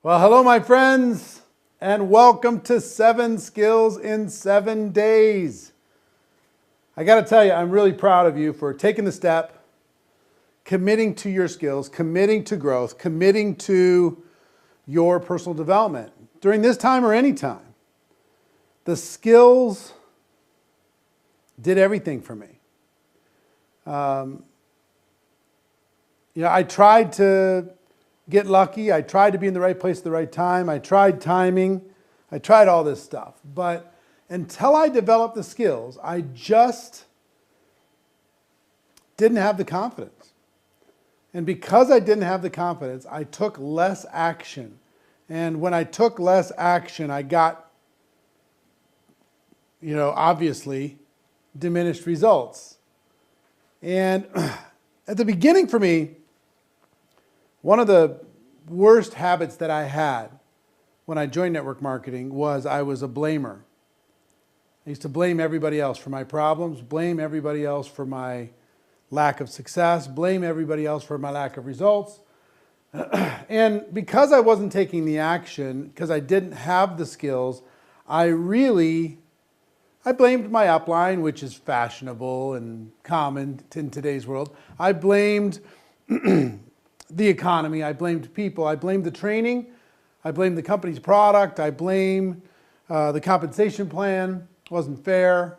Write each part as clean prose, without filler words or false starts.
Well, hello, my friends, and welcome to 7 Skills in 7 Days. I got to tell you, I'm really proud of you for taking the step, committing to your skills, committing to growth, committing to your personal development during this time or any time. The skills did everything for me. I tried to get lucky. I tried to be in the right place at the right time. I tried timing. I tried all this stuff. But until I developed the skills, I just didn't have the confidence. And because I didn't have the confidence, I took less action. And when I took less action, I got, obviously diminished results. And at the beginning for me, one of the worst habits that I had when I joined network marketing was I was a blamer. I used to blame everybody else for my problems, blame everybody else for my lack of success, blame everybody else for my lack of results. And because I wasn't taking the action, because I didn't have the skills, I blamed my upline, which is fashionable and common in today's world. I blamed the economy, I blamed people, I blamed the training, I blamed the company's product, I blamed the compensation plan, wasn't fair.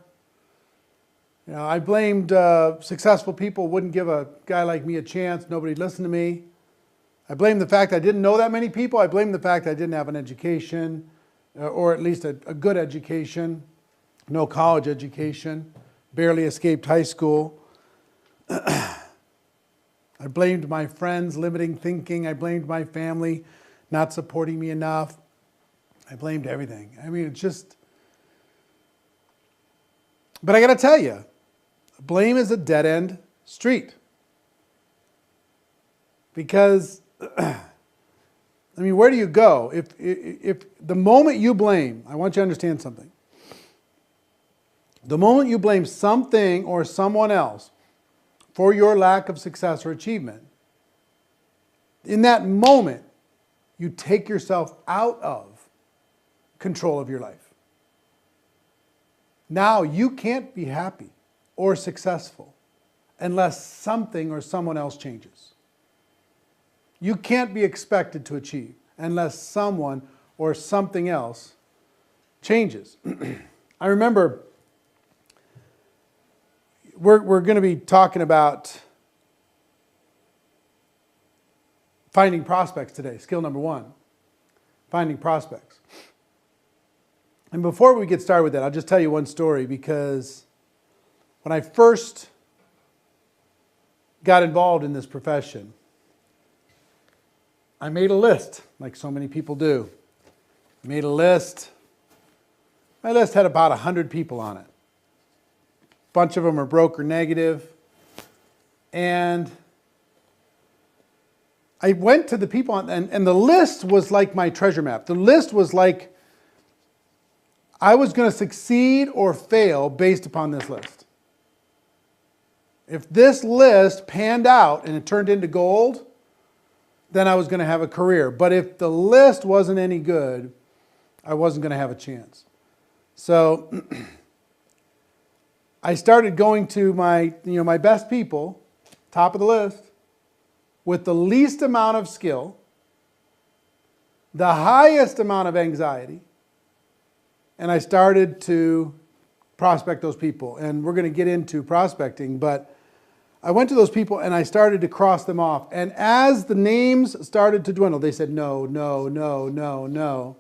I blamed successful people wouldn't give a guy like me a chance, nobody'd listen to me. I blamed the fact I didn't know that many people, I blamed the fact I didn't have an education, or at least a good education, no college education, barely escaped high school. I blamed my friends, limiting thinking. I blamed my family, not supporting me enough. I blamed everything. But I got to tell you, blame is a dead-end street. Because, where do you go? If the moment you blame, I want you to understand something. The moment you blame something or someone else for your lack of success or achievement, in that moment, you take yourself out of control of your life. Now you can't be happy or successful unless something or someone else changes. You can't be expected to achieve unless someone or something else changes. I remember we're going to be talking about finding prospects today. Skill number 1, finding prospects. And before we get started with that, I'll just tell you one story, because when I first got involved in this profession, I made a list, like so many people do. I made a list. My list had about 100 people on it. A bunch of them are broker negative. And I went to the people, and the list was like my treasure map. The list was like I was going to succeed or fail based upon this list. If this list panned out and it turned into gold, then I was going to have a career. But if the list wasn't any good, I wasn't going to have a chance. So I started going to my best people, top of the list, with the least amount of skill, the highest amount of anxiety, and I started to prospect those people. And we're going to get into prospecting, but I went to those people and I started to cross them off. And as the names started to dwindle, they said no, no, no, no, no.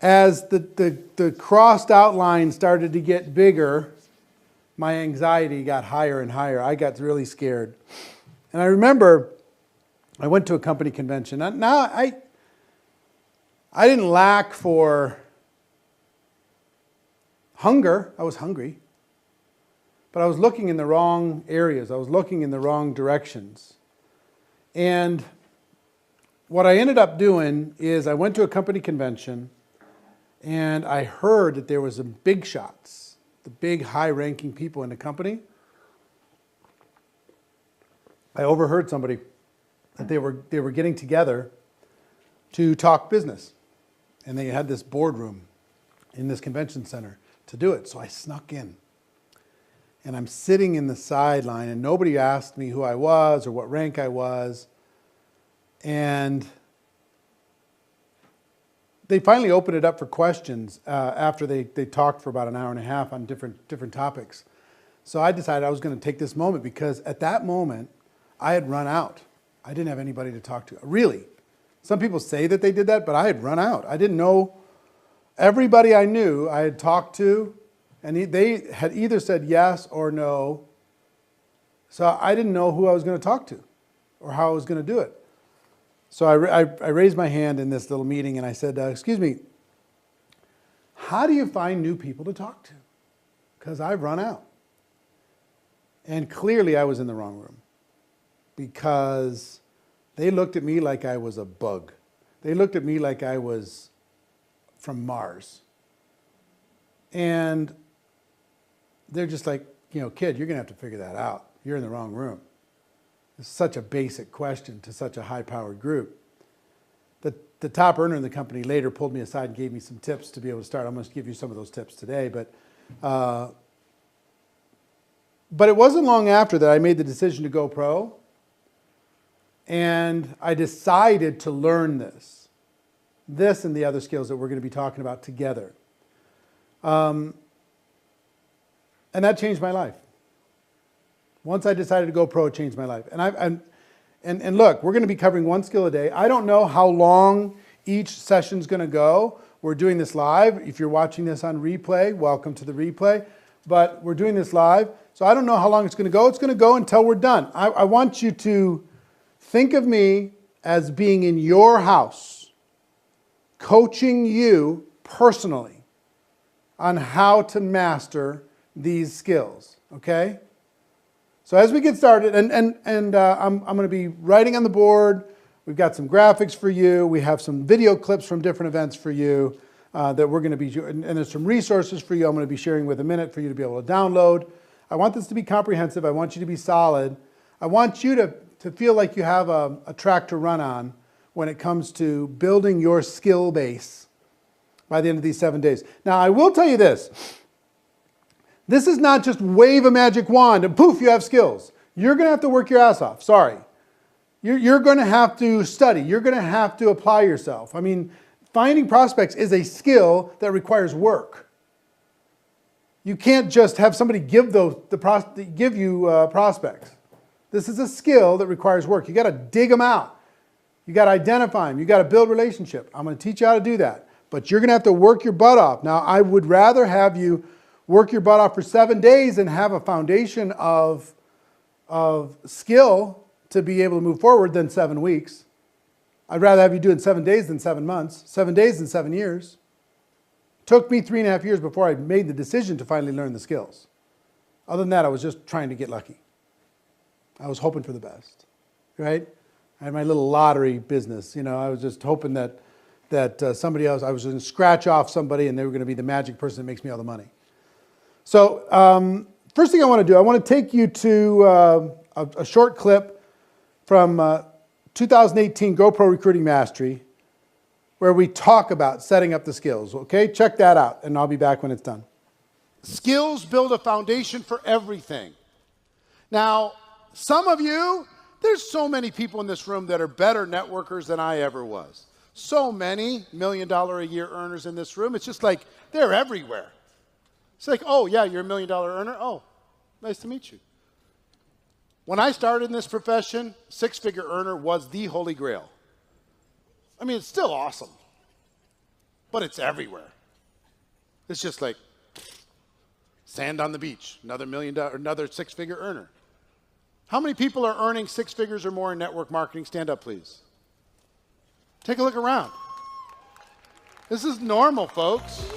As the crossed outline started to get bigger, my anxiety got higher and higher. I got really scared. And I remember I went to a company convention. Now, I didn't lack for hunger. I was hungry. But I was looking in the wrong areas. I was looking in the wrong directions. And what I ended up doing is I went to a company convention, and I heard that there was some big shots, the big high-ranking people in the company. I overheard somebody that they were getting together to talk business. And they had this boardroom in this convention center to do it. So I snuck in. And I'm sitting in the sideline, and nobody asked me who I was or what rank I was. And they finally opened it up for questions after they talked for about an hour and a half on different topics. So I decided I was going to take this moment, because at that moment, I had run out. I didn't have anybody to talk to. Really. Some people say that they did that, but I had run out. I didn't know. Everybody I knew I had talked to, and they had either said yes or no. So I didn't know who I was going to talk to or how I was going to do it. So I raised my hand in this little meeting, and I said, excuse me, how do you find new people to talk to? Because I've run out. And clearly I was in the wrong room, because they looked at me like I was a bug. They looked at me like I was from Mars. And they're just like, kid, you're going to have to figure that out. You're in the wrong room. It's such a basic question to such a high-powered group. The top earner in the company later pulled me aside and gave me some tips to be able to start. I'm going to give you some of those tips today. But it wasn't long after that I made the decision to go pro. And I decided to learn this and the other skills that we're going to be talking about together. And that changed my life. Once I decided to go pro, it changed my life. And look, we're going to be covering one skill a day. I don't know how long each session's going to go. We're doing this live. If you're watching this on replay, welcome to the replay. But we're doing this live, so I don't know how long it's going to go. It's going to go until we're done. I want you to think of me as being in your house, coaching you personally on how to master these skills, okay? So as we get started, and I'm going to be writing on the board. We've got some graphics for you. We have some video clips from different events for you that we're going to be, and there's some resources for you I'm going to be sharing with a minute for you to be able to download. I want this to be comprehensive. I want you to be solid. I want you to feel like you have a track to run on when it comes to building your skill base by the end of these 7 days. Now, I will tell you this. This is not just wave a magic wand and poof, you have skills. You're going to have to work your ass off. Sorry. You're going to have to study. You're going to have to apply yourself. I mean, finding prospects is a skill that requires work. You can't just have somebody give you prospects. This is a skill that requires work. You got to dig them out. You got to identify them. You got to build relationship. I'm going to teach you how to do that. But you're going to have to work your butt off. Now, I would rather have you work your butt off for 7 days and have a foundation of skill to be able to move forward than 7 weeks. I'd rather have you do it in 7 days than 7 months, 7 days than 7 years. It took me 3.5 years before I made the decision to finally learn the skills. Other than that, I was just trying to get lucky. I was hoping for the best, right? I had my little lottery business. I was just hoping that somebody else, I was going to scratch off somebody and they were going to be the magic person that makes me all the money. So first thing I want to do, I want to take you to a short clip from 2018 GoPro Recruiting Mastery, where we talk about setting up the skills. Okay, check that out, and I'll be back when it's done. Skills build a foundation for everything. Now, some of you, there's so many people in this room that are better networkers than I ever was. So many $1 million a year earners in this room. It's just like they're everywhere. It's like, oh, yeah, you're a $1 million earner? Oh, nice to meet you. When I started in this profession, six-figure earner was the holy grail. I mean, it's still awesome, but it's everywhere. It's just like sand on the beach, another six-figure earner. How many people are earning 6 figures or more in network marketing? Stand up, please. Take a look around. This is normal, folks.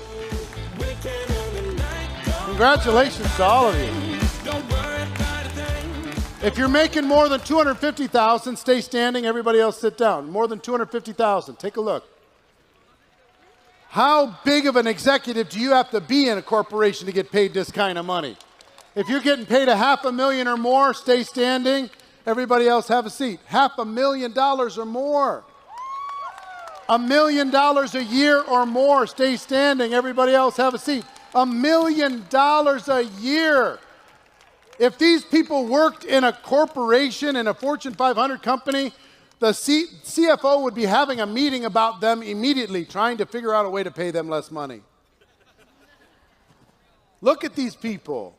Congratulations to all of you. If you're making more than $250,000, stay standing. Everybody else sit down. More than $250,000. Take a look. How big of an executive do you have to be in a corporation to get paid this kind of money? If you're getting paid $500,000 or more, stay standing. Everybody else have a seat. $500,000 or more. $1 million a year or more, stay standing. Everybody else have a seat. $1 million a year. If these people worked in a corporation, in a Fortune 500 company, the CFO would be having a meeting about them immediately, trying to figure out a way to pay them less money. Look at these people.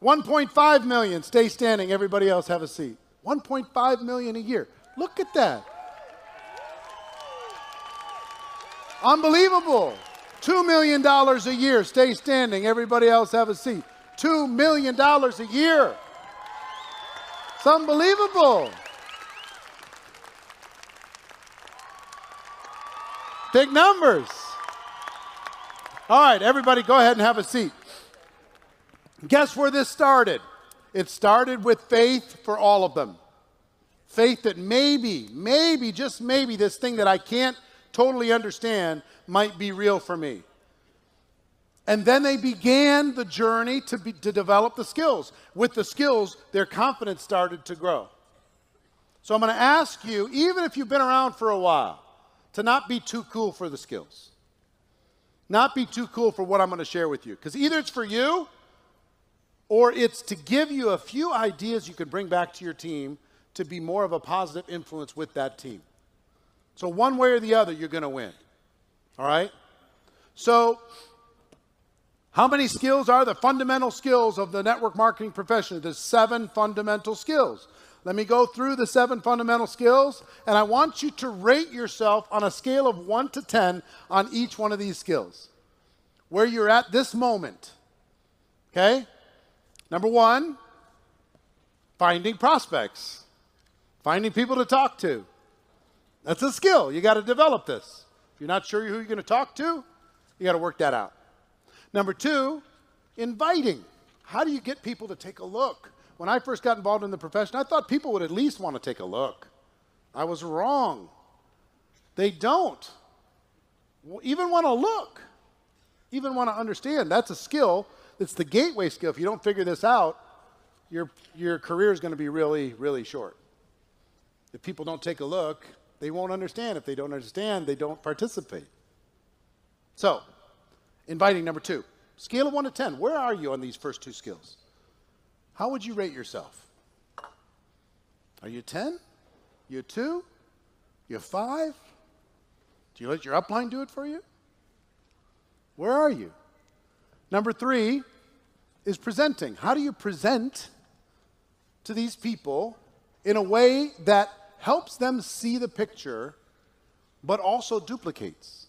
1.5 million, stay standing. Everybody else have a seat. 1.5 million a year. Look at that. Unbelievable. $2 million a year, stay standing. Everybody else have a seat. $2 million a year. It's unbelievable. Big numbers. All right, everybody go ahead and have a seat. Guess where this started? It started with faith for all of them. Faith that maybe, just maybe, this thing that I can't totally understand might be real for me. And then they began the journey to develop the skills. With the skills, their confidence started to grow. So I'm going to ask you, even if you've been around for a while, to not be too cool for the skills. Not be too cool for what I'm going to share with you. Because either it's for you, or it's to give you a few ideas you can bring back to your team to be more of a positive influence with that team. So one way or the other, you're going to win. All right? So how many skills are the fundamental skills of the network marketing profession? There's 7 fundamental skills. Let me go through the 7 fundamental skills, and I want you to rate yourself on a scale of 1 to 10 on each one of these skills, where you're at this moment. Okay? Number 1, finding prospects. Finding people to talk to. That's a skill. You got to develop this. If you're not sure who you're going to talk to, you got to work that out. Number 2, inviting. How do you get people to take a look? When I first got involved in the profession, I thought people would at least want to take a look. I was wrong. They don't even want to look, even want to understand. That's a skill. It's the gateway skill. If you don't figure this out, your career is going to be really, really short. If people don't take a look, they won't understand. If they don't understand, they don't participate. So, inviting, number 2. Scale of 1 to 10. Where are you on these first 2 skills? How would you rate yourself? Are you 10? You a 2? You a 5? Do you let your upline do it for you? Where are you? Number 3 is presenting. How do you present to these people in a way that helps them see the picture, but also duplicates,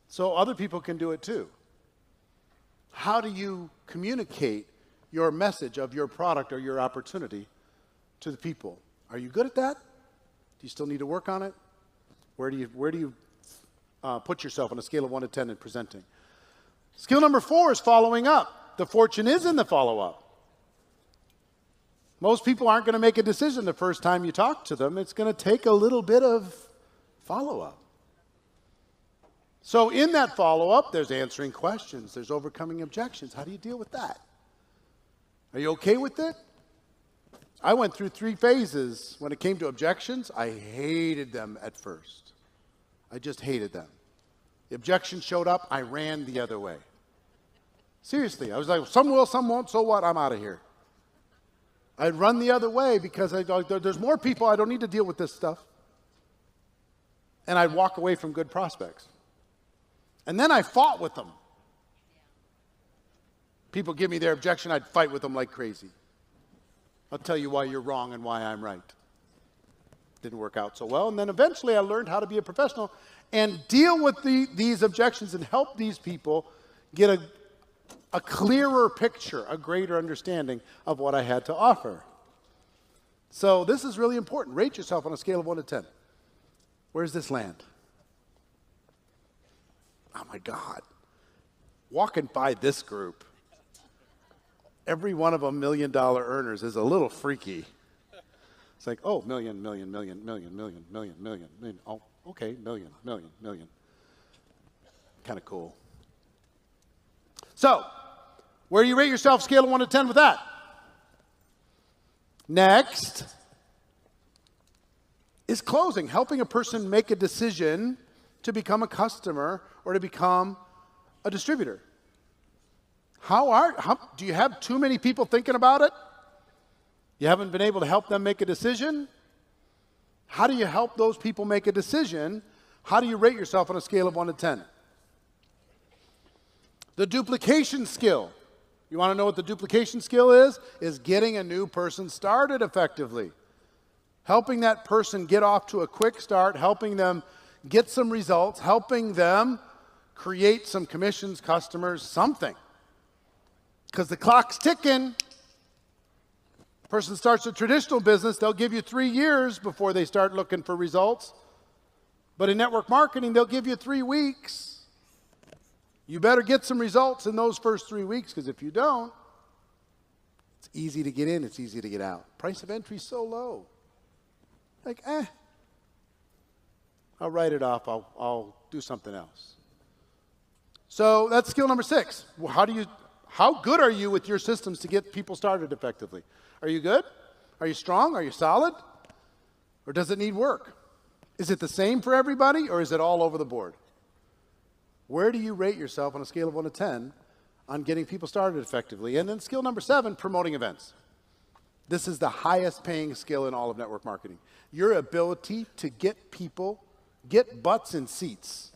so other people can do it too? How do you communicate your message of your product or your opportunity to the people? Are you good at that? Do you still need to work on it? Where do you put yourself on a scale of 1 to 10 in presenting? Skill number 4 is following up. The fortune is in the follow-up. Most people aren't going to make a decision the first time you talk to them. It's going to take a little bit of follow-up. So in that follow-up, there's answering questions. There's overcoming objections. How do you deal with that? Are you okay with it? I went through 3 phases when it came to objections. I hated them at first. I just hated them. The objections showed up, I ran the other way. Seriously, I was like, some will, some won't, so what? I'm out of here. I'd run the other way because there's more people, I don't need to deal with this stuff. And I'd walk away from good prospects. And then I fought with them. People give me their objection, I'd fight with them like crazy. I'll tell you why you're wrong and why I'm right. Didn't work out so well. And then eventually I learned how to be a professional and deal with these objections and help these people get a clearer picture, a greater understanding of what I had to offer. So this is really important. Rate yourself on a scale of 1 to 10. Where's this land? Oh my God. Walking by this group, every one of them $1 million earners is a little freaky. It's like, oh, million. Oh, okay, million. Kind of cool. So, where do you rate yourself, scale of 1 to 10 with that? Next is closing, helping a person make a decision to become a customer or to become a distributor. Do you have too many people thinking about it? You haven't been able to help them make a decision? How do you help those people make a decision? How do you rate yourself on a scale of 1 to 10? The duplication skill. You want to know what the duplication skill is? Is getting a new person started effectively. Helping that person get off to a quick start, helping them get some results, helping them create some commissions, customers, something. Because the clock's ticking. Person starts a traditional business, they'll give you 3 years before they start looking for results. But in network marketing, they'll give you 3 weeks. You better get some results in those first 3 weeks, because if you don't, it's easy to get in, it's easy to get out. Price of entry is so low. Like, I'll write it off, I'll do something else. So that's skill number 6. How good are you with your systems to get people started effectively? Are you good? Are you strong? Are you solid? Or does it need work? Is it the same for everybody, or is it all over the board? Where do you rate yourself on a scale of 1 to 10 on getting people started effectively? And then skill number 7, promoting events. This is the highest paying skill in all of network marketing. Your ability to get people, get butts in seats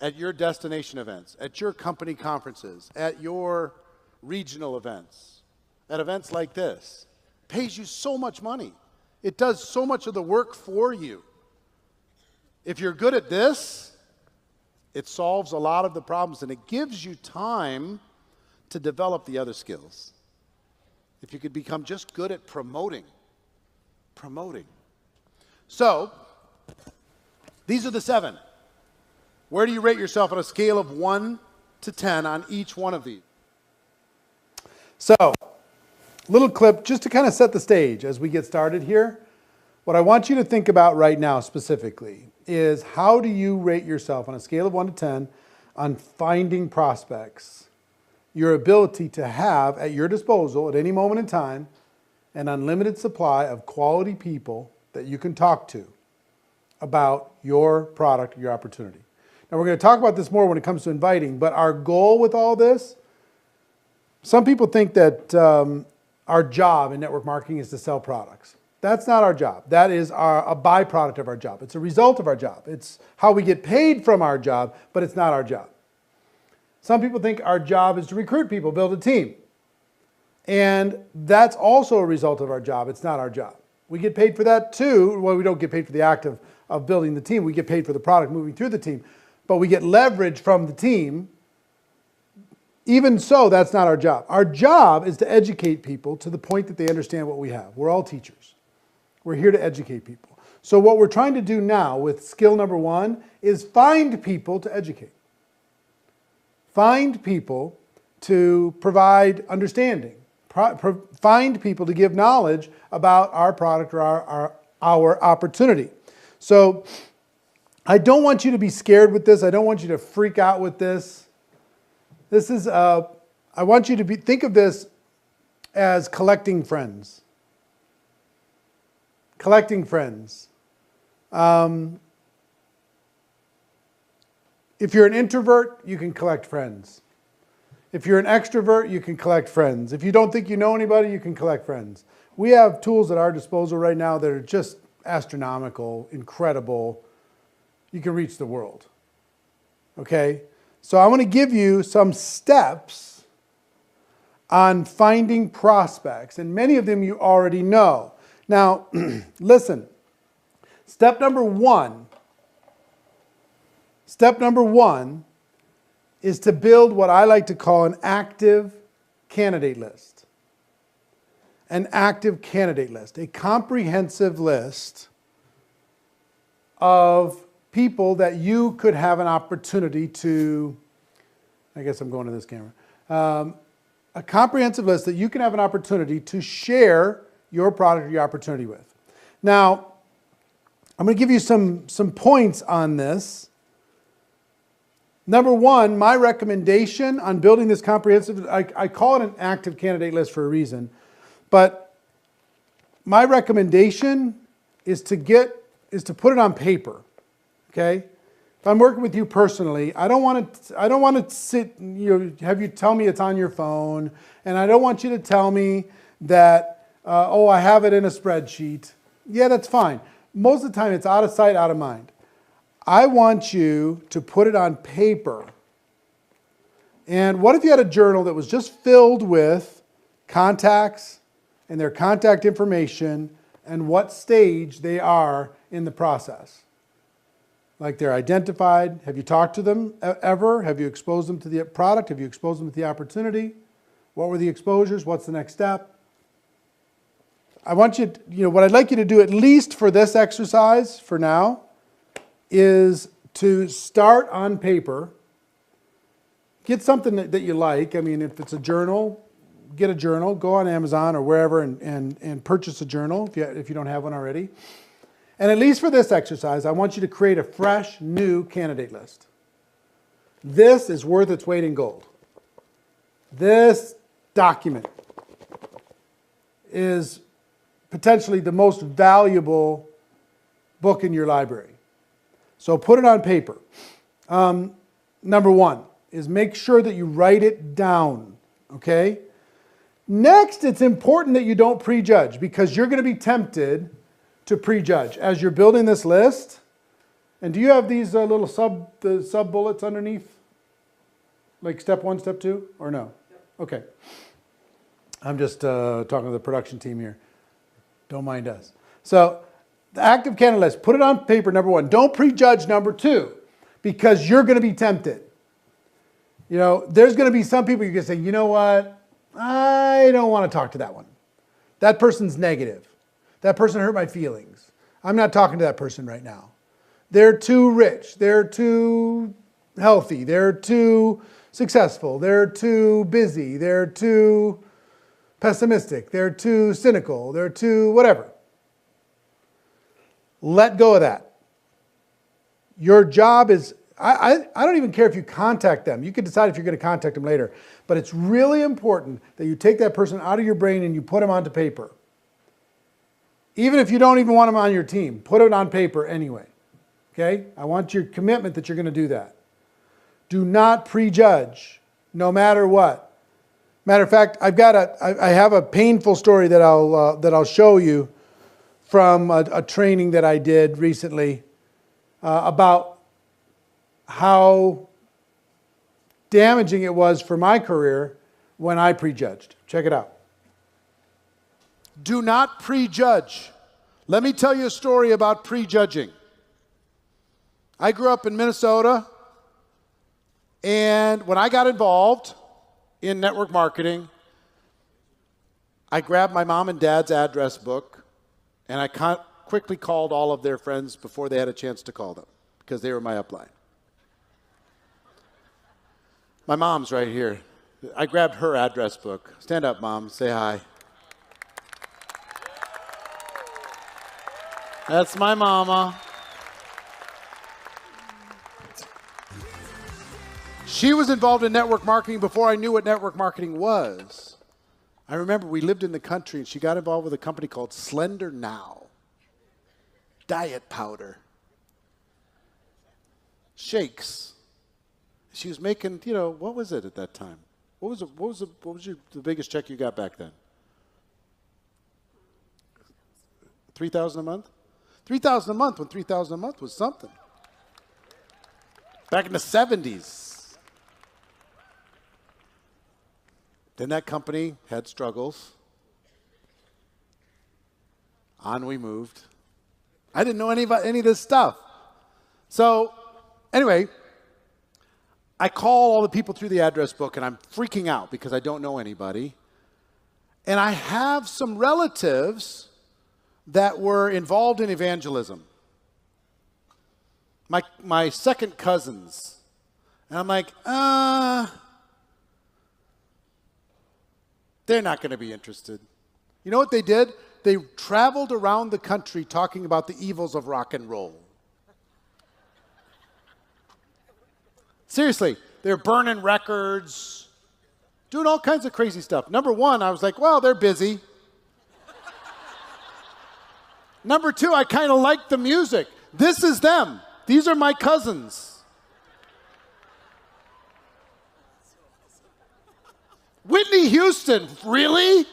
at your destination events, at your company conferences, at your regional events, at events like this, pays you so much money. It does so much of the work for you. If you're good at this, it solves a lot of the problems, and it gives you time to develop the other skills. If you could become just good at promoting. So, these are the 7. Where do you rate yourself on a scale of 1 to 10 on each one of these? So, little clip just to kind of set the stage as we get started here. What I want you to think about right now specifically is, how do you rate yourself on a scale of 1 to 10 on finding prospects? Your ability to have at your disposal at any moment in time an unlimited supply of quality people that you can talk to about your product, your opportunity. Now, we're going to talk about this more when it comes to inviting, but our goal with all this, some people think that our job in network marketing is to sell products. That's not our job. That is a byproduct of our job. It's a result of our job. It's how we get paid from our job, but it's not our job. Some people think our job is to recruit people, build a team. And that's also a result of our job. It's not our job. We get paid for that too. Well, we don't get paid for the act of building the team. We get paid for the product moving through the team. But we get leverage from the team. Even so, that's not our job. Our job is to educate people to the point that they understand what we have. We're all teachers. We're here to educate people. So what we're trying to do now with skill number 1 is find people to educate. Find people to provide understanding. Find people to give knowledge about our product or our opportunity. So I don't want you to be scared with this. I don't want you to freak out with this. This is, I want you to think of this as collecting friends. Collecting friends. If you're an introvert, you can collect friends. If you're an extrovert, you can collect friends. If you don't think you know anybody, you can collect friends. We have tools at our disposal right now that are just astronomical, incredible. You can reach the world. Okay? So I want to give you some steps on finding prospects, and many of them you already know. Now, listen, step number one is to build what I like to call an active candidate list. An active candidate list, a comprehensive list of people that you could have an opportunity to, I guess I'm going to this camera, a comprehensive list that you can have an opportunity to share your product or your opportunity with. Now, I'm going to give you some points on this. Number 1, my recommendation on building this comprehensive, I call it an active candidate list for a reason, but my recommendation is to get is to put it on paper, okay? If I'm working with you personally, I don't want to sit, have you tell me it's on your phone, and I don't want you to tell me that, oh, I have it in a spreadsheet. Yeah, that's fine. Most of the time, it's out of sight, out of mind. I want you to put it on paper. And what if you had a journal that was just filled with contacts and their contact information and what stage they are in the process? Like they're identified. Have you talked to them ever? Have you exposed them to the product? Have you exposed them to the opportunity? What were the exposures? What's the next step? I want you to, what I'd like you to do, at least for this exercise for now, is to start on paper. Get something that you like. I mean, if it's a journal, get a journal. Go on Amazon or wherever and purchase a journal if you don't have one already. And at least for this exercise, I want you to create a fresh, new candidate list. This is worth its weight in gold. This document is potentially the most valuable book in your library. So put it on paper. Number one is make sure that you write it down, okay? Next, it's important that you don't prejudge, because you're going to be tempted to prejudge as you're building this list. And do you have these little sub bullets underneath? Like step 1, step 2, or no? Okay. I'm just talking to the production team here. Don't mind us. So the active candidate list, put it on paper, number 1. Don't prejudge, number 2, because you're going to be tempted. There's going to be some people you're going to say, you know what? I don't want to talk to that one. That person's negative. That person hurt my feelings. I'm not talking to that person right now. They're too rich. They're too healthy. They're too successful. They're too busy. They're too pessimistic. They're too cynical. They're too whatever. Let go of that. Your job is, I don't even care if you contact them. You can decide if you're going to contact them later. But it's really important that you take that person out of your brain and you put them onto paper. Even if you don't even want them on your team, put it on paper anyway. Okay? I want your commitment that you're going to do that. Do not prejudge, no matter what. Matter of fact, I have a painful story that I'll show you from a training that I did recently about how damaging it was for my career when I prejudged. Check it out. Do not prejudge. Let me tell you a story about prejudging. I grew up in Minnesota, and when I got involved in network marketing, I grabbed my mom and dad's address book, and I quickly called all of their friends before they had a chance to call them, because they were my upline. My mom's right here. I grabbed her address book. Stand up, Mom. Say hi. That's my mama. She was involved in network marketing before I knew what network marketing was. I remember we lived in the country, and she got involved with a company called Slender Now. Diet powder. Shakes. She was making, what was it at that time? What was the biggest check you got back then? $3,000 a month? $3,000 a month when $3,000 a month was something. Back in the 70s. Then that company had struggles. On we moved. I didn't know any of this stuff. So, anyway, I call all the people through the address book, and I'm freaking out because I don't know anybody. And I have some relatives that were involved in evangelism. My second cousins. And I'm like, they're not going to be interested. You know what they did? They traveled around the country talking about the evils of rock and roll. Seriously, they're burning records, doing all kinds of crazy stuff. Number one, I was like, well, they're busy. Number two, I kind of like the music. This is them. These are my cousins. Whitney Houston, really?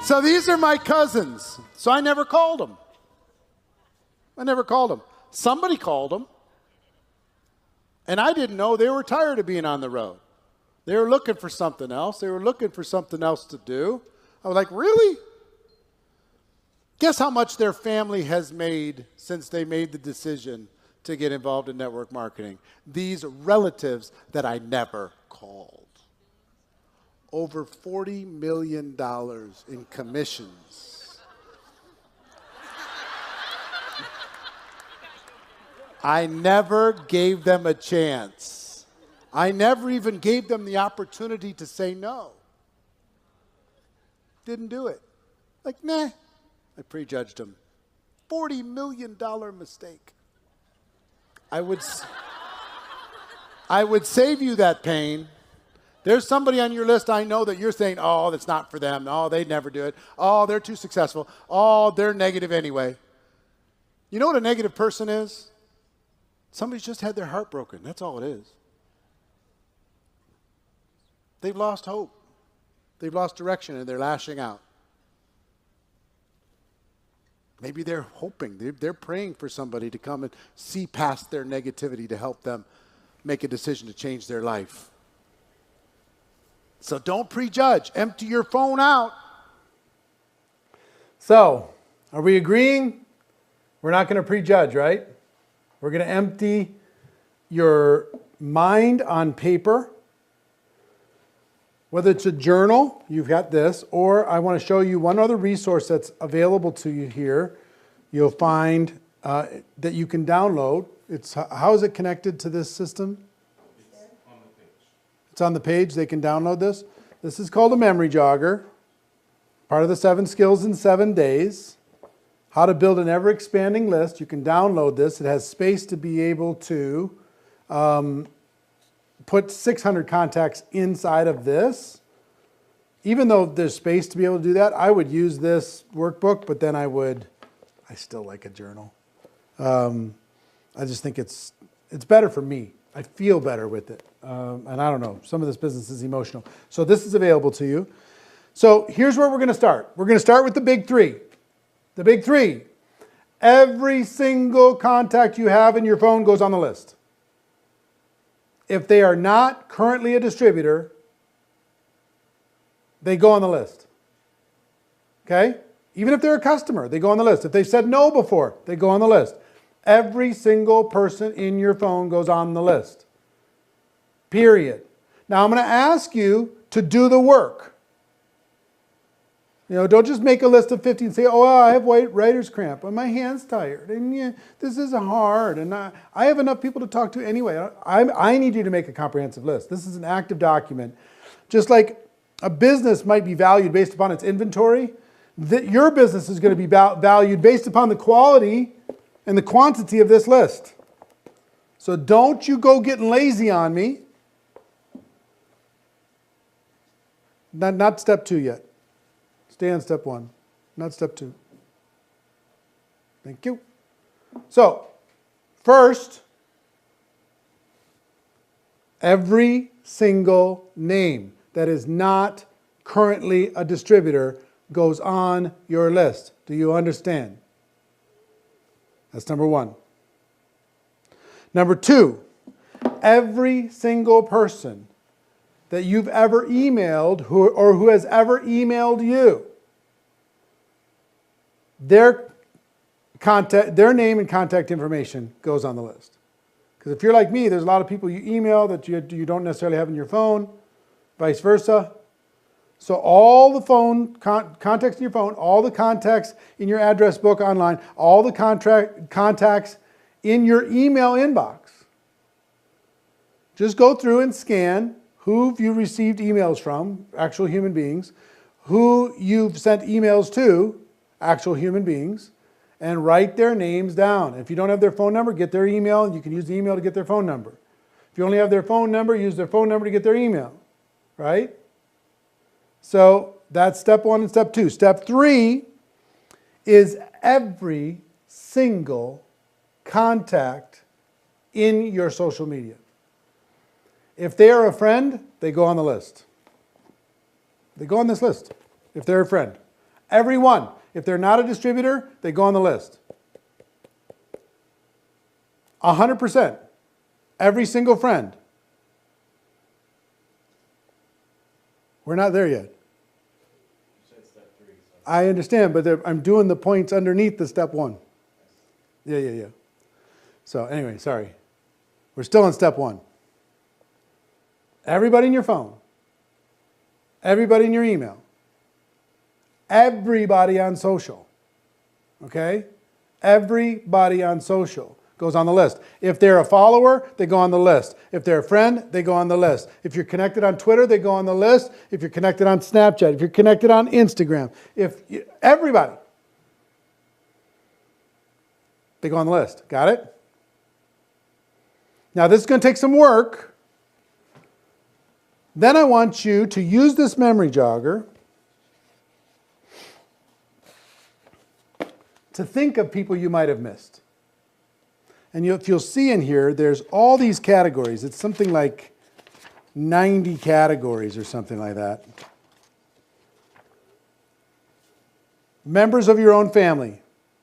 So these are my cousins. So I never called them. Somebody called them. And I didn't know they were tired of being on the road. They were looking for something else. They were looking for something else to do. I was like, really? Guess how much their family has made since they made the decision to get involved in network marketing? These relatives that I never called. Over $40 million in commissions. I never gave them a chance. I never even gave them the opportunity to say no. Didn't do it. Like, nah. I prejudged them. $40 million mistake. I would save you that pain. There's somebody on your list I know that you're saying, oh, that's not for them. Oh, they'd never do it. Oh, they're too successful. Oh, they're negative anyway. You know what a negative person is? Somebody's just had their heart broken. That's all it is. They've lost hope. They've lost direction and they're lashing out. Maybe they're hoping, they're praying for somebody to come and see past their negativity to help them make a decision to change their life. So don't prejudge. Empty your phone out. So, are we agreeing? We're not going to prejudge, right? We're going to empty your mind on paper. Whether it's a journal, you've got this, or I want to show you one other resource that's available to you here. You'll find that you can download. How is it connected to this system? It's on the page. They can download this. This is called a memory jogger. Part of the 7 skills in 7 days. How to build an ever-expanding list. You can download this. It has space to be able to put 600 contacts inside of this. Even though there's space to be able to do that, I would use this workbook, but then I still like a journal. I just think it's better for me. I feel better with it. And I don't know, some of this business is emotional. So this is available to you. So here's where we're going to start. We're going to start with the big 3. The big 3. Every single contact you have in your phone goes on the list. If they are not currently a distributor, they go on the list. Okay? Even if they're a customer, they go on the list. If they've said no before, they go on the list. Every single person in your phone goes on the list. Period. Now I'm going to ask you to do the work. You know, don't just make a list of 50 and say, oh, I have writer's cramp, and my hand's tired, and yeah, this is hard, and I have enough people to talk to anyway. I need you to make a comprehensive list. This is an active document. Just like a business might be valued based upon its inventory, your business is going to be valued based upon the quality and the quantity of this list. So don't you go getting lazy on me. Not step 2 yet. Stay on step 1, not step 2. Thank you. So, first, every single name that is not currently a distributor goes on your list. Do you understand? That's number 1. Number 2, every single person that you've ever emailed who has ever emailed you, their name and contact information goes on the list. Because if you're like me, there's a lot of people you email that you don't necessarily have in your phone, vice versa. So all the phone contacts in your phone, all the contacts in your address book online, all the contacts in your email inbox. Just go through and scan who you received emails from, actual human beings, who you've sent emails to, actual human beings, and write their names down. If you don't have their phone number, get their email, and you can use the email to get their phone number. If you only have their phone number, use their phone number to get their email, right? So that's step 1 and step 2. Step 3 is every single contact in your social media. If they are a friend, they go on the list. They go on this list if they're a friend. Everyone. If they're not a distributor, they go on the list. 100%. Every single friend. We're not there yet. I understand, but I'm doing the points underneath the step 1. Yeah. So anyway, sorry. We're still on step 1. Everybody in your phone. Everybody in your email. Everybody on social. Okay? Everybody on social goes on the list. If they're a follower, they go on the list. If they're a friend, they go on the list. If you're connected on Twitter, they go on the list. If you're connected on Snapchat, if you're connected on Instagram, everybody, they go on the list. Got it? Now this is going to take some work. Then I want you to use this memory jogger to think of people you might have missed. And if you'll see in here, there's all these categories. It's something like 90 categories or something like that. Members of your own family.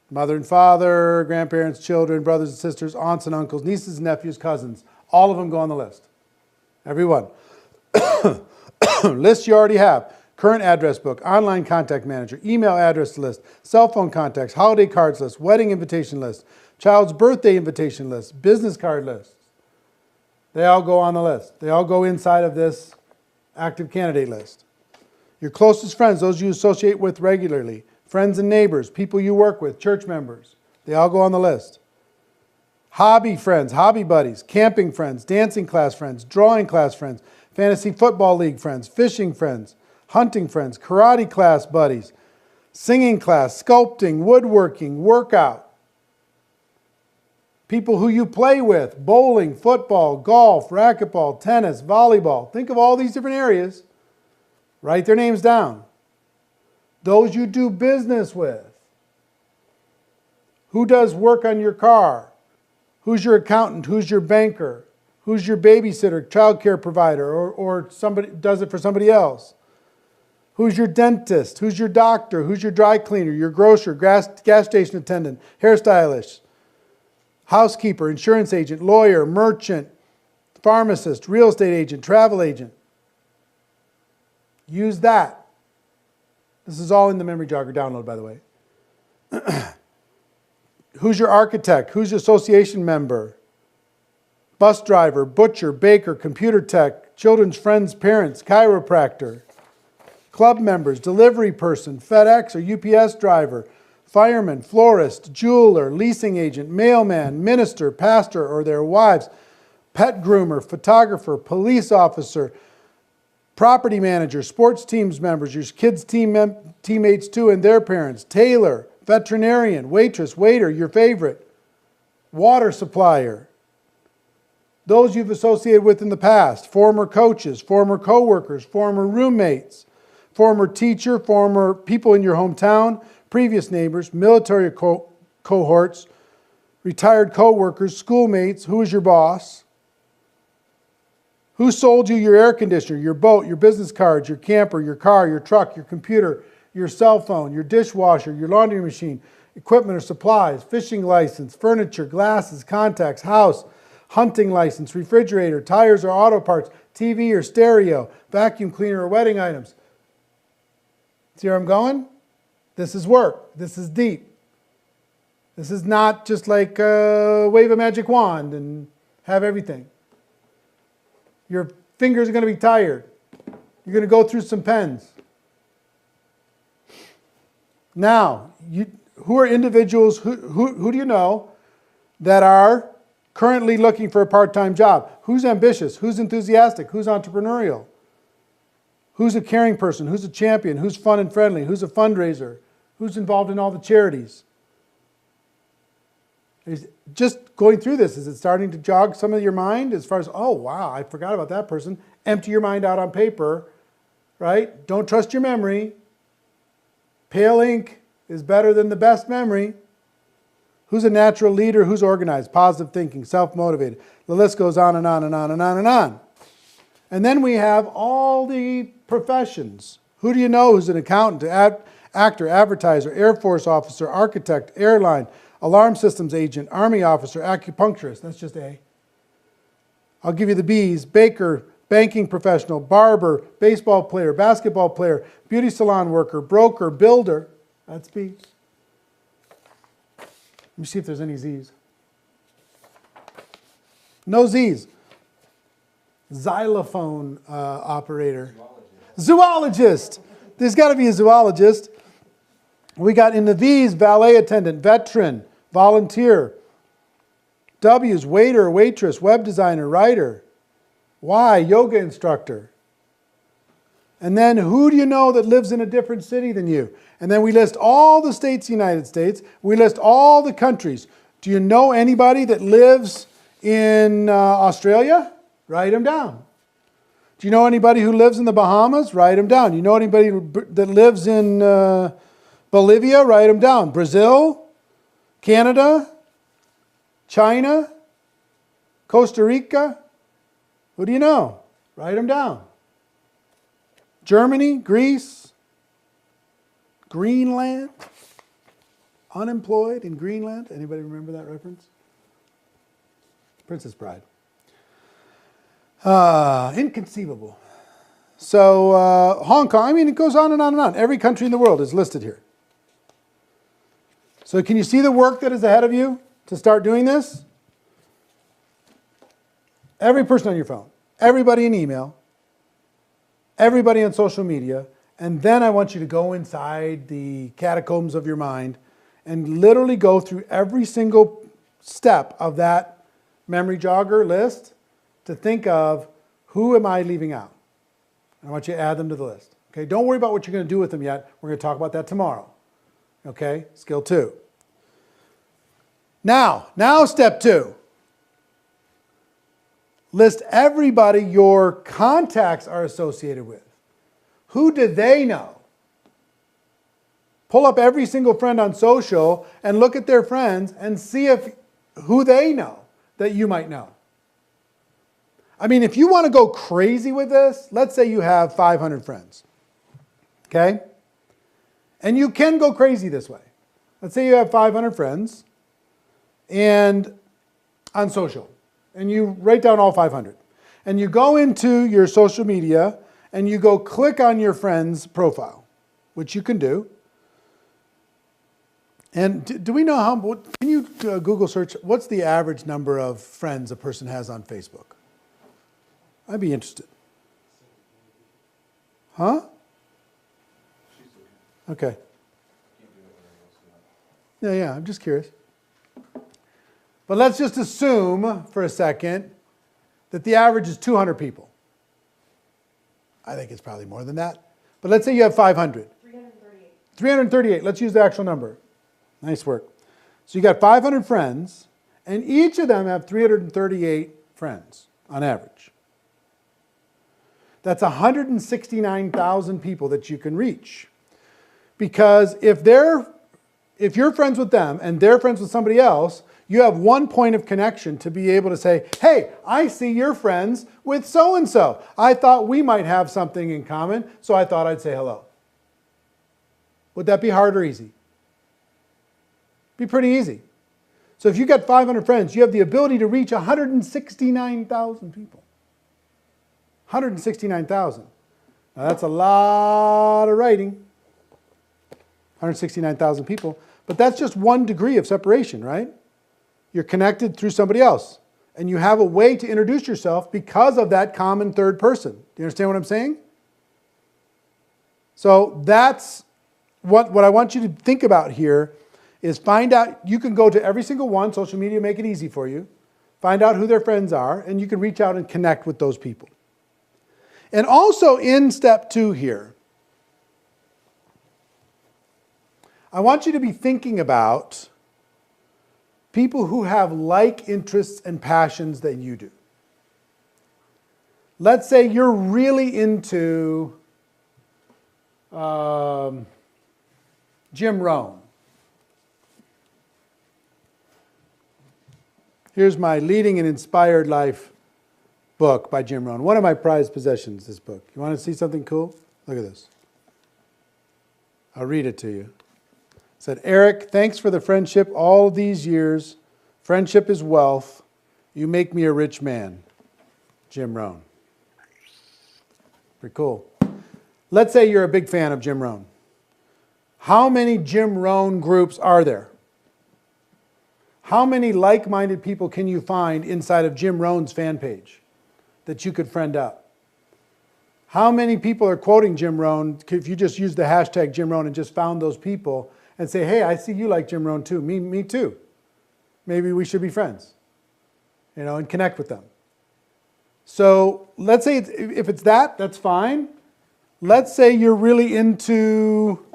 Mother and father, grandparents, children, brothers and sisters, aunts and uncles, nieces and nephews, cousins. All of them go on the list. Every one. Lists you already have. Current address book, online contact manager, email address list, cell phone contacts, holiday cards list, wedding invitation list, child's birthday invitation list, business card list. They all go on the list. They all go inside of this active candidate list. Your closest friends, those you associate with regularly, friends and neighbors, people you work with, church members, they all go on the list. Hobby friends, hobby buddies, camping friends, dancing class friends, drawing class friends, fantasy football league friends, fishing friends, hunting friends, karate class buddies, singing class, sculpting, woodworking, workout. People who you play with, bowling, football, golf, racquetball, tennis, volleyball. Think of all these different areas. Write their names down. Those you do business with. Who does work on your car? Who's your accountant? Who's your banker? Who's your babysitter, childcare provider, or somebody does it for somebody else? Who's your dentist? Who's your doctor? Who's your dry cleaner, your grocer, gas station attendant, hairstylist, housekeeper, insurance agent, lawyer, merchant, pharmacist, real estate agent, travel agent? Use that. This is all in the memory jogger download, by the way. Who's your architect? Who's your association member? Bus driver, butcher, baker, computer tech, children's friends, parents, chiropractor, club members, delivery person, FedEx or UPS driver, fireman, florist, jeweler, leasing agent, mailman, minister, pastor or their wives, pet groomer, photographer, police officer, property manager, sports teams members, your kids' teammates too and their parents, tailor, veterinarian, waitress, waiter, your favorite, water supplier, those you've associated with in the past, former coaches, former co-workers, former roommates, former teacher, former people in your hometown, previous neighbors, military cohorts, retired co-workers, schoolmates, who is your boss, who sold you your air conditioner, your boat, your business cards, your camper, your car, your truck, your computer, your cell phone, your dishwasher, your laundry machine, equipment or supplies, fishing license, furniture, glasses, contacts, house, hunting license, refrigerator, tires or auto parts, TV or stereo, vacuum cleaner or wedding items. See where I'm going? This is work. This is deep. This is not just like wave a magic wand and have everything. Your fingers are going to be tired. You're going to go through some pens. Now, who are individuals, who do you know that are currently looking for a part-time job? Who's ambitious? Who's enthusiastic? Who's entrepreneurial? Who's a caring person? Who's a champion? Who's fun and friendly? Who's a fundraiser? Who's involved in all the charities? Just going through this, is it starting to jog some of your mind as far as, oh, wow, I forgot about that person. Empty your mind out on paper, right? Don't trust your memory. Pale ink is better than the best memory. Who's a natural leader? Who's organized? Positive thinking, self-motivated. The list goes on and on and on and on and on. And then we have all the professions. Who do you know who's an accountant, actor, advertiser, Air Force officer, architect, airline, alarm systems agent, Army officer, acupuncturist? That's just A. I'll give you the B's. Baker, banking professional, barber, baseball player, basketball player, beauty salon worker, broker, builder. That's B. Let me see if there's any Z's. No Z's. Xylophone operator. Zoologist. There's got to be a zoologist. We got in the V's, valet attendant, veteran, volunteer. W's, waiter, waitress, web designer, writer. Y, yoga instructor. And then who do you know that lives in a different city than you? And then we list all the states of the United States. We list all the countries. Do you know anybody that lives in Australia? Write them down. Do you know anybody who lives in the Bahamas? Write them down. You know anybody that lives in Bolivia? Write them down. Brazil, Canada, China, Costa Rica. Who do you know? Write them down. Germany, Greece, Greenland, unemployed in Greenland. Anybody remember that reference? Princess Bride. Inconceivable. So Hong Kong, I mean, it goes on and on and on. Every country in the world is listed here. So can you see the work that is ahead of you to start doing this? Every person on your phone, everybody in email, everybody on social media, and then I want you to go inside the catacombs of your mind and literally go through every single step of that memory jogger list to think of, who am I leaving out? I want you to add them to the list. Okay, don't worry about what you're going to do with them yet. We're going to talk about that tomorrow. Okay, skill 2. Now step 2. List everybody your contacts are associated with. Who do they know? Pull up every single friend on social and look at their friends and see who they know that you might know. I mean, if you want to go crazy with this, let's say you have 500 friends. Okay? And you can go crazy this way. Let's say you have 500 friends and on social. And you write down all 500. And you go into your social media and you go click on your friend's profile, which you can do. And do we know how, can you Google search, what's the average number of friends a person has on Facebook? I'd be interested. Huh? Okay. Yeah, I'm just curious. But let's just assume for a second that the average is 200 people. I think it's probably more than that. But let's say you have 500. 338. 338. Let's use the actual number. Nice work. So you got 500 friends, and each of them have 338 friends on average. That's 169,000 people that you can reach. Because if you're friends with them and they're friends with somebody else, you have one point of connection to be able to say, hey, I see you're friends with so-and-so. I thought we might have something in common, so I thought I'd say hello. Would that be hard or easy? Be pretty easy. So if you got 500 friends, you have the ability to reach 169,000 people. 169,000. Now that's a lot of writing. 169,000 people. But that's just one degree of separation, right? You're connected through somebody else. And you have a way to introduce yourself because of that common third person. Do you understand what I'm saying? So that's what I want you to think about here is find out, you can go to every single one, social media make it easy for you. Find out who their friends are, and you can reach out and connect with those people. And also in step 2 here, I want you to be thinking about people who have like interests and passions that you do. Let's say you're really into Jim Rohn. Here's my Leading an Inspired Life book by Jim Rohn. One of my prized possessions, this book. You want to see something cool? Look at this. I'll read it to you. It said, Eric, thanks for the friendship all these years. Friendship is wealth. You make me a rich man. Jim Rohn. Pretty cool. Let's say you're a big fan of Jim Rohn. How many Jim Rohn groups are there? How many like-minded people can you find inside of Jim Rohn's fan page that you could friend up? How many people are quoting Jim Rohn if you just use the hashtag Jim Rohn and just found those people and say, hey, I see you like Jim Rohn too. Me too. Maybe we should be friends, and connect with them. So let's say if it's that, that's fine. Let's say you're really into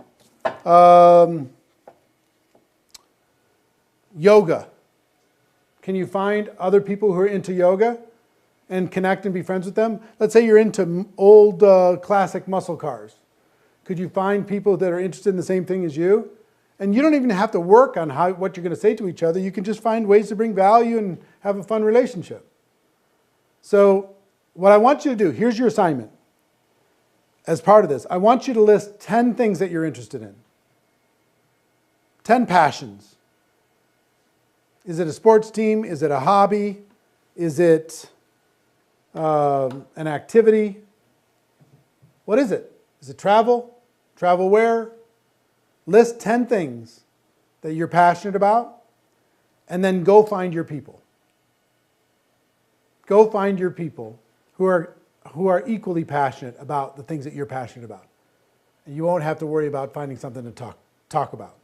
yoga. Can you find other people who are into yoga and connect and be friends with them? Let's say you're into old classic muscle cars. Could you find people that are interested in the same thing as you? And you don't even have to work on what you're going to say to each other. You can just find ways to bring value and have a fun relationship. So what I want you to do, here's your assignment. As part of this, I want you to list 10 things that you're interested in. 10 passions. Is it a sports team? Is it a hobby? Is it an activity? What is it? Is it travel? Travel where? List 10 things that you're passionate about, and then go find your people. Go find your people who are equally passionate about the things that you're passionate about. And you won't have to worry about finding something to talk about.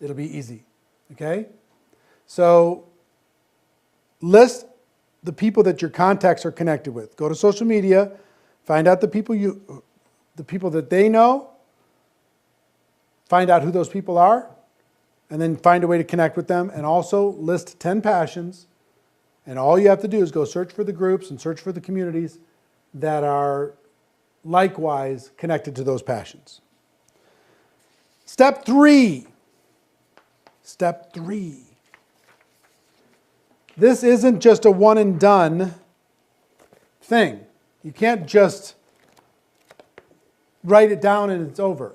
It'll be easy, okay? So list the people that your contacts are connected with. Go to social media, find out the people that they know, find out who those people are, and then find a way to connect with them, and also list 10 passions. And all you have to do is go search for the groups and search for the communities that are likewise connected to those passions. Step 3. Step 3. This isn't just a one and done thing. You can't just write it down and it's over.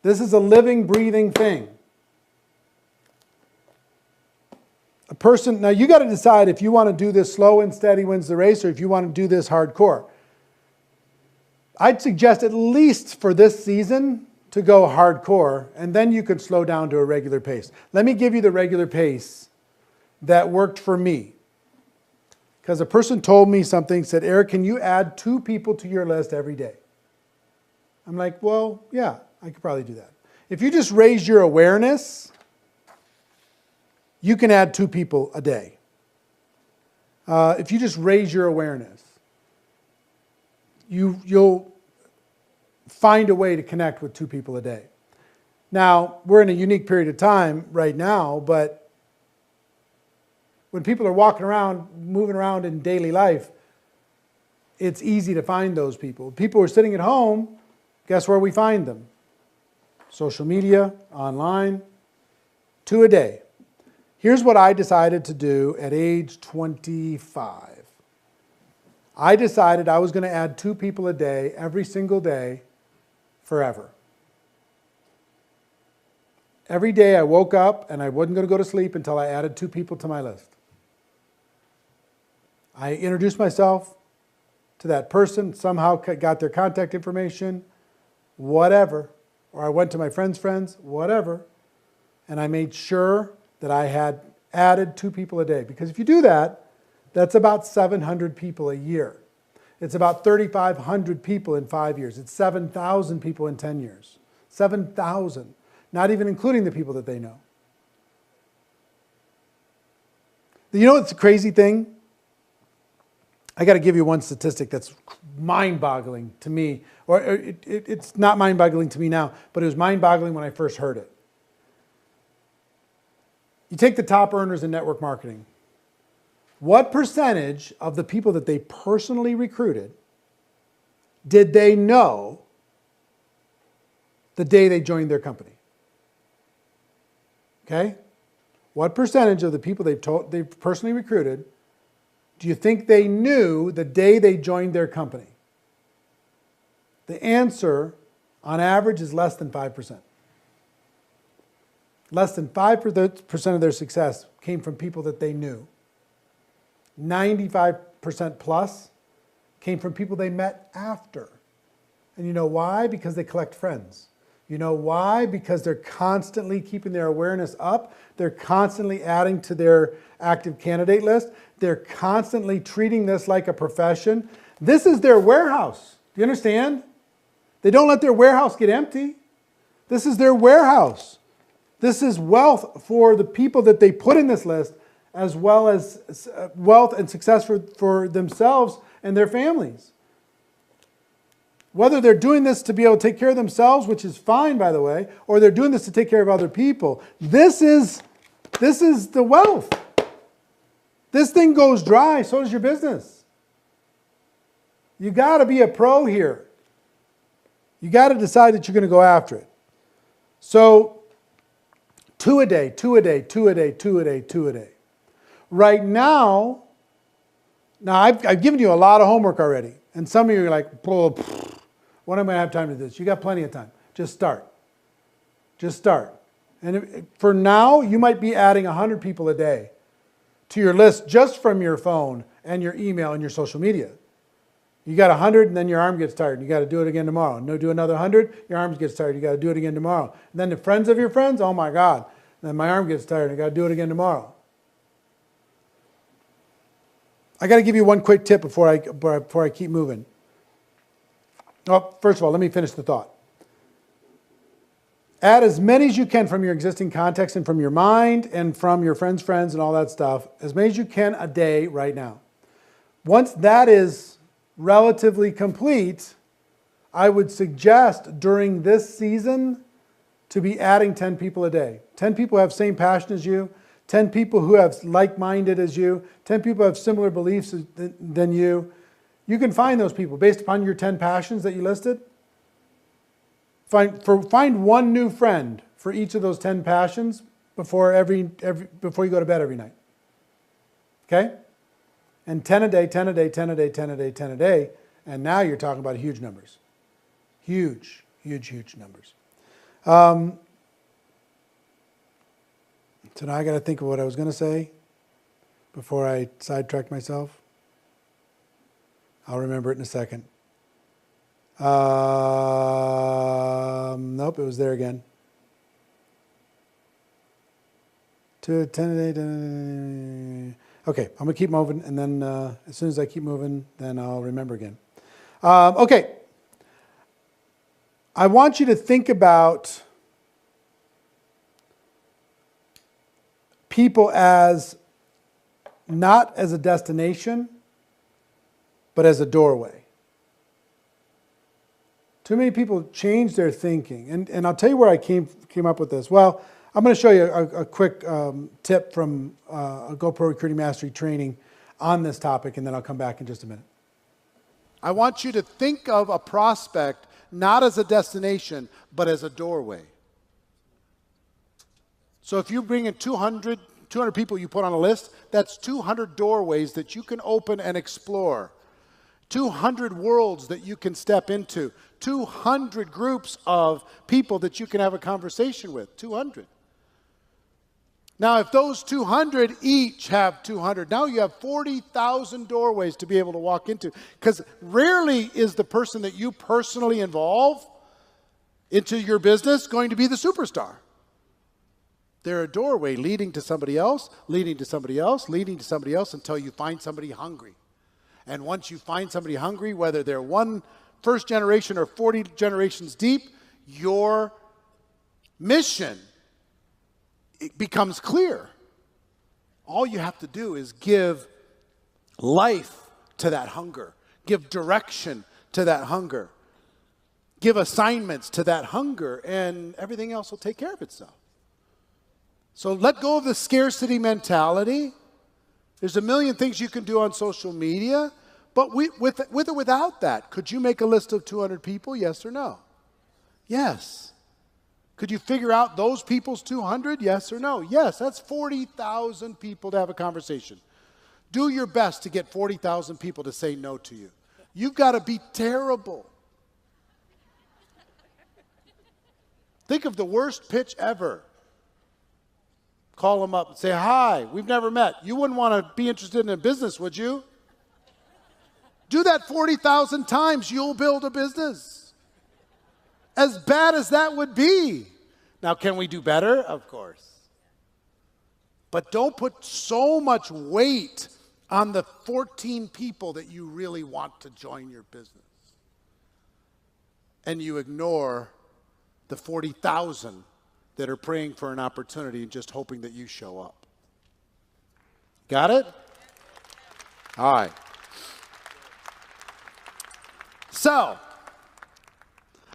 This is a living, breathing thing. A person, now you got to decide if you want to do this slow and steady wins the race, or if you want to do this hardcore. I'd suggest at least for this season to go hardcore, and then you could slow down to a regular pace. Let me give you the regular pace that worked for me. Because a person told me something, said, Eric, can you add 2 people to your list every day? I'm like, well, yeah, I could probably do that. If you just raise your awareness, you can add 2 people a day. If you just raise your awareness, you'll find a way to connect with 2 people a day. Now, we're in a unique period of time right now, but when people are walking around, moving around in daily life, it's easy to find those people. People who are sitting at home, guess where we find them? Social media, online, 2 a day. Here's what I decided to do at age 25. I decided I was going to add 2 people a day, every single day, forever. Every day I woke up and I wasn't going to go to sleep until I added 2 people to my list. I introduced myself to that person, somehow got their contact information, whatever. Or I went to my friend's friends, whatever. And I made sure that I had added 2 people a day. Because if you do that, that's about 700 people a year. It's about 3,500 people in 5 years. It's 7,000 people in 10 years. 7,000, not even including the people that they know. You know what's the crazy thing? I got to give you one statistic that's mind-boggling to me. Or it's not mind-boggling to me now, but it was mind-boggling when I first heard it. You take the top earners in network marketing. What percentage of the people that they personally recruited did they know the day they joined their company? Okay? What percentage of the people they've personally recruited do you think they knew the day they joined their company? The answer, on average, is less than 5%. Less than 5% of their success came from people that they knew. 95% plus came from people they met after. And you know why? Because they collect friends. You know why? Because they're constantly keeping their awareness up. They're constantly adding to their active candidate list. They're constantly treating this like a profession. This is their warehouse. Do you understand? They don't let their warehouse get empty. This is their warehouse. This is wealth for the people that they put in this list, as well as wealth and success for themselves and their families. Whether they're doing this to be able to take care of themselves, which is fine, by the way, or they're doing this to take care of other people, this is the wealth. This thing goes dry, so does your business. You got to be a pro here. You got to decide that you're going to go after it. So, 2 a day, 2 a day, 2 a day, 2 a day, 2 a day. Right now I've given you a lot of homework already. And some of you are like, when am I going to have time to do this? You got plenty of time. Just start. Just start. And for now, you might be adding 100 people a day to your list just from your phone and your email and your social media. You got 100 and then your arm gets tired and you got to do it again tomorrow. No, do another 100, your arm gets tired, you got to do it again tomorrow. And then the friends of your friends, oh my God, then my arm gets tired and I got to do it again tomorrow. I got to give you one quick tip before I keep moving. Well, first of all, let me finish the thought. Add as many as you can from your existing context and from your mind and from your friends' friends and all that stuff, as many as you can a day right now. Once that is relatively complete, I would suggest during this season to be adding 10 people a day. 10 people who have same passion as you, 10 people who have like-minded as you, 10 people who have similar beliefs than you. You can find those people based upon your 10 passions that you listed. Find one new friend for each of those 10 passions before you go to bed every night. Okay? And 10 a day, 10 a day, 10 a day, 10 a day, 10 a day. And now you're talking about huge numbers. Huge, huge, huge numbers. So now I got to think of what I was going to say before I sidetrack myself. I'll remember it in a second. Nope, it was there again. 10 a day, 10 a day. Okay, I'm going to keep moving, and then as soon as I keep moving, then I'll remember again. Okay. I want you to think about people as not as a destination, but as a doorway. Too many people change their thinking. And I'll tell you where I came up with this. Well, I'm going to show you a quick tip from a GoPro Recruiting Mastery training on this topic, and then I'll come back in just a minute. I want you to think of a prospect not as a destination, but as a doorway. So if you bring in 200 people you put on a list, that's 200 doorways that you can open and explore. 200 worlds that you can step into. 200 groups of people that you can have a conversation with. 200. Now, if those 200 each have 200, now you have 40,000 doorways to be able to walk into. Because rarely is the person that you personally involve into your business going to be the superstar. They're a doorway leading to somebody else, leading to somebody else, leading to somebody else until you find somebody hungry. And once you find somebody hungry, whether they're first generation or 40 generations deep, your mission, it becomes clear. All you have to do is give life to that hunger, give direction to that hunger, give assignments to that hunger, and everything else will take care of itself. So let go of the scarcity mentality. There's a million things you can do on social media, but with or without that, could you make a list of 200 people, yes or no? Yes. Could you figure out those people's 200, yes or no? Yes, that's 40,000 people to have a conversation. Do your best to get 40,000 people to say no to you. You've got to be terrible. Think of the worst pitch ever. Call them up and say, hi, we've never met. You wouldn't want to be interested in a business, would you? Do that 40,000 times, you'll build a business. As bad as that would be. Now, can we do better? Of course. But don't put so much weight on the 14 people that you really want to join your business. And you ignore the 40,000 that are praying for an opportunity and just hoping that you show up. Got it? All right. So,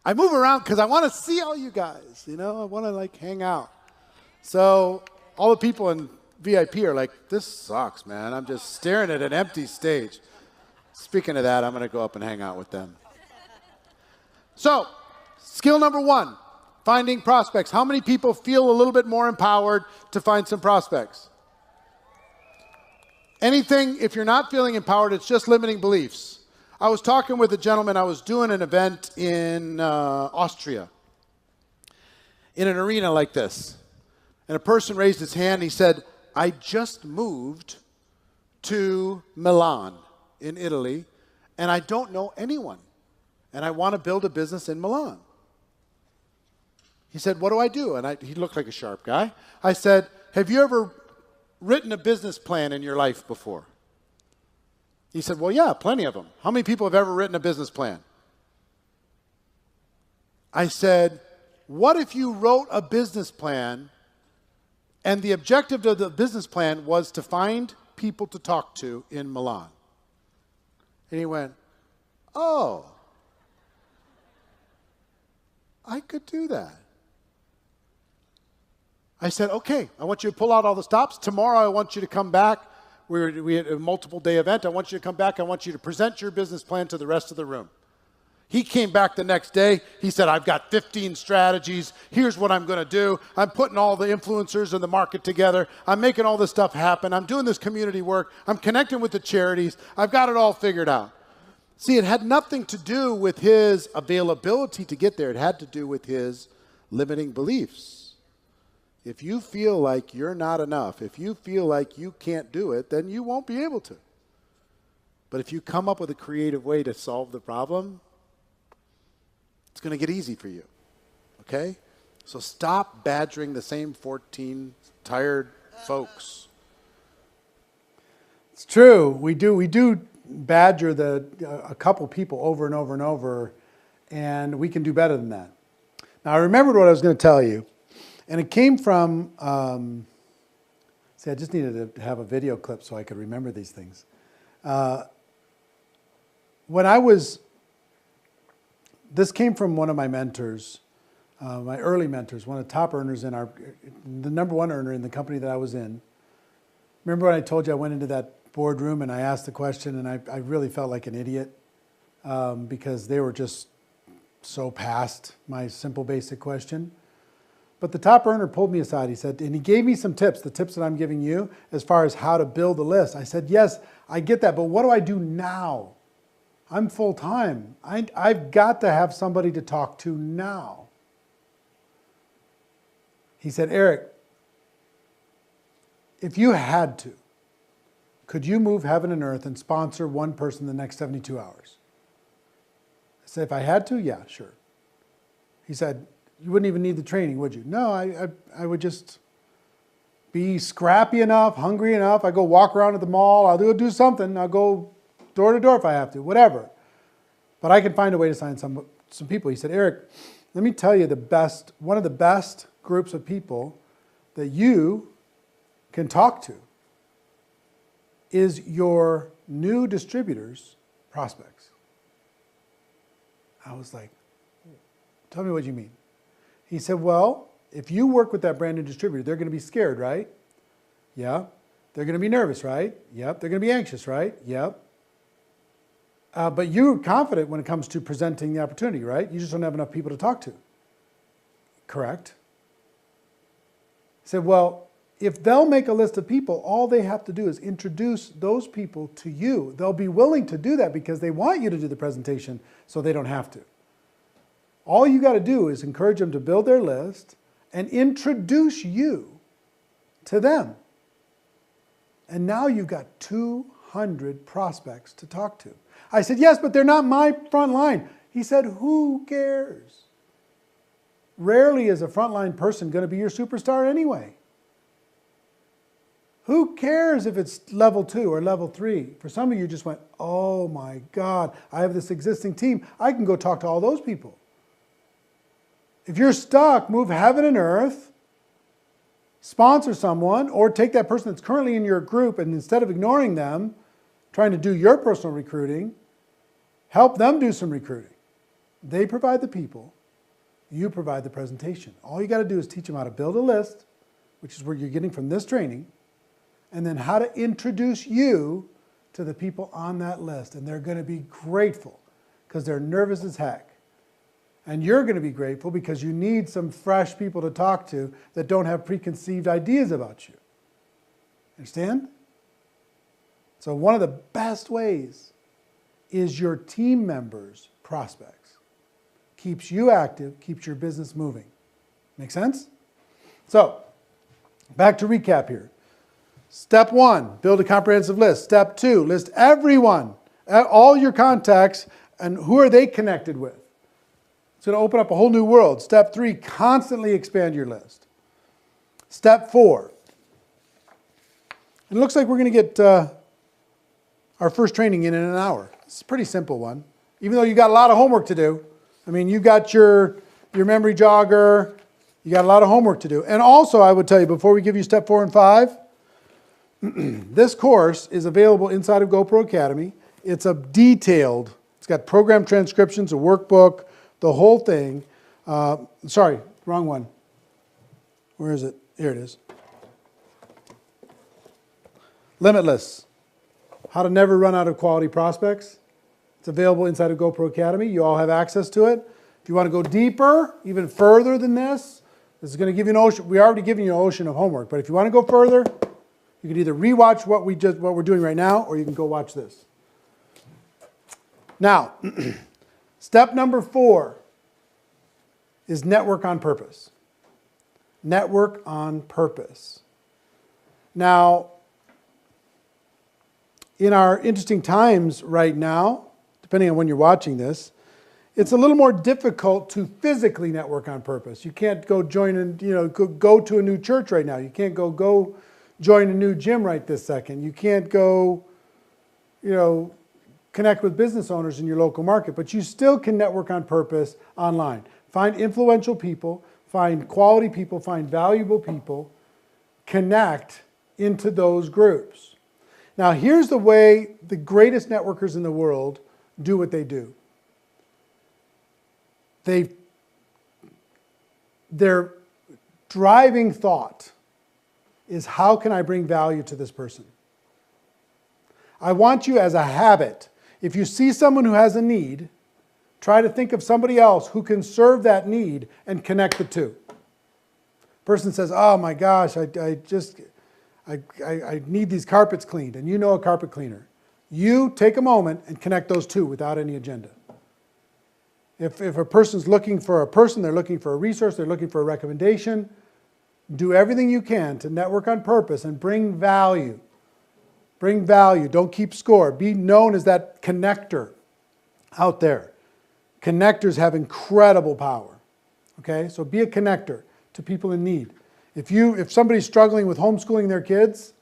I move around because I want to see all you guys, you know? I want to like hang out. So, all the people in VIP are like, this sucks, man. I'm just staring at an empty stage. Speaking of that, I'm going to go up and hang out with them. So, skill number 1, finding prospects. How many people feel a little bit more empowered to find some prospects? Anything, if you're not feeling empowered, it's just limiting beliefs. I was talking with a gentleman. I was doing an event in Austria in an arena like this. And a person raised his hand. He said, I just moved to Milan in Italy, and I don't know anyone. And I want to build a business in Milan. He said, what do I do? And he looked like a sharp guy. I said, have you ever written a business plan in your life before? He said, well, yeah, plenty of them. How many people have ever written a business plan? I said, what if you wrote a business plan and the objective of the business plan was to find people to talk to in Milan? And he went, oh, I could do that. I said, okay, I want you to pull out all the stops. Tomorrow I want you to come back. We had a multiple day event. I want you to come back. I want you to present your business plan to the rest of the room. He came back the next day. He said, I've got 15 strategies. Here's what I'm going to do. I'm putting all the influencers in the market together. I'm making all this stuff happen. I'm doing this community work. I'm connecting with the charities. I've got it all figured out. See, it had nothing to do with his availability to get there. It had to do with his limiting beliefs. If you feel like you're not enough, if you feel like you can't do it, then you won't be able to. But if you come up with a creative way to solve the problem, it's going to get easy for you, okay? So stop badgering the same 14 tired folks. It's true. We do badger a couple people over and over and over, and we can do better than that. Now, I remembered what I was going to tell you. And it came from, see, I just needed to have a video clip so I could remember these things. This came from one of my mentors, my early mentors, one of the top earners the number one earner in the company that I was in. Remember when I told you I went into that boardroom and I asked the question and I really felt like an idiot because they were just so past my simple basic question. But the top earner pulled me aside, he said, and he gave me some tips, the tips that I'm giving you as far as how to build a list. I said, yes, I get that, but what do I do now? I'm full-time. I've got to have somebody to talk to now. He said, Eric, if you had to, could you move heaven and earth and sponsor one person the next 72 hours? I said, if I had to, yeah, sure. He said, you wouldn't even need the training, would you? No, I would just be scrappy enough, hungry enough. I go walk around at the mall. I'll do something. I'll go door to door if I have to, whatever. But I can find a way to sign some people. He said, Eric, let me tell you one of the best groups of people that you can talk to is your new distributors' prospects. I was like, tell me what you mean. He said, well, If you work with that brand new distributor, they're going to be scared, right? Yeah. They're going to be nervous, right? Yep. They're going to be anxious, right? Yep. But you're confident when it comes to presenting the opportunity, right? You just don't have enough people to talk to. Correct. I said, well, if they'll make a list of people, all they have to do is introduce those people to you. They'll be willing to do that because they want you to do the presentation so they don't have to. All you got to do is encourage them to build their list and introduce you to them. And now you've got 200 prospects to talk to. I said, yes, but they're not my front line. He said, who cares? Rarely is a frontline person going to be your superstar anyway. Who cares if it's level 2 or level 3? For some of you just went, oh my God, I have this existing team. I can go talk to all those people. If you're stuck, move heaven and earth, sponsor someone, or take that person that's currently in your group and instead of ignoring them, trying to do your personal recruiting, help them do some recruiting. They provide the people, you provide the presentation. All you got to do is teach them how to build a list, which is what you're getting from this training, and then how to introduce you to the people on that list. And they're going to be grateful because they're nervous as heck. And you're going to be grateful because you need some fresh people to talk to that don't have preconceived ideas about you. Understand? So one of the best ways is your team members' prospects. Keeps you active, keeps your business moving. Make sense? So, back to recap here. Step 1, build a comprehensive list. Step 2, list everyone, all your contacts, and who are they connected with. It's going to open up a whole new world. Step 3, constantly expand your list. Step 4, and it looks like we're going to get our first training in an hour. It's a pretty simple one, even though you got a lot of homework to do. I mean, you got your memory jogger, you got a lot of homework to do. And also, I would tell you, before we give you step 4 and 5, this course is available inside of GoPro Academy. It's a detailed, it's got program transcriptions, a workbook, the whole thing. Sorry, wrong one. Where is it? Here it is. Limitless. How to never run out of quality prospects. It's available inside of GoPro Academy. You all have access to it. If you want to go deeper, even further than this is going to give you an ocean. We already given you an ocean of homework, but if you want to go further, you can either rewatch what we're doing right now, or you can go watch this. Now, step number 4 is network on purpose. Network on purpose. Now, in our interesting times right now, depending on when you're watching this, it's a little more difficult to physically network on purpose. You can't go join and go to a new church right now. You can't go join a new gym right this second. You can't go, connect with business owners in your local market, but you still can network on purpose online. Find influential people, find quality people, find valuable people, connect into those groups. Now, here's the way the greatest networkers in the world do what they do. Their driving thought is, how can I bring value to this person? I want you, as a habit, if you see someone who has a need, try to think of somebody else who can serve that need and connect the two. Person says, oh my gosh, I need these carpets cleaned, and you know a carpet cleaner. You take a moment and connect those two without any agenda. If a person's looking for a person, they're looking for a resource, they're looking for a recommendation, do everything you can to network on purpose and bring value. Bring value. Don't keep score. Be known as that connector out there. Connectors have incredible power. Okay? So be a connector to people in need. If somebody's struggling with homeschooling their kids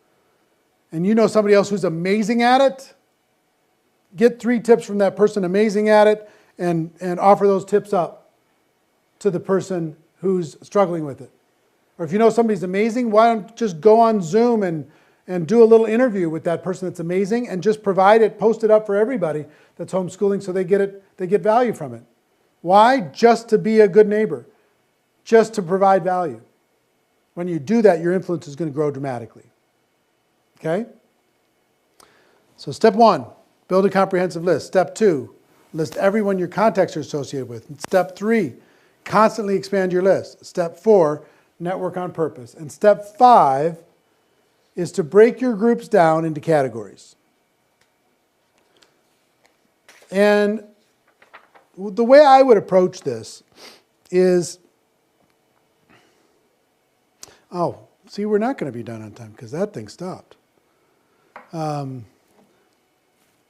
and you know somebody else who's amazing at it, get 3 tips from that person amazing at it and offer those tips up to the person who's struggling with it. Or if you know somebody's amazing, why don't just go on Zoom and do a little interview with that person that's amazing and just provide it, post it up for everybody that's homeschooling so they get value from it. Why? Just to be a good neighbor. just to provide value. When you do that, your influence is going to grow dramatically. Okay? So step 1, build a comprehensive list. Step 2, list everyone your contacts are associated with. And step 3, constantly expand your list. Step 4, network on purpose. And step 5 is to break your groups down into categories. And the way I would approach this is, oh, see, we're not going to be done on time because that thing stopped.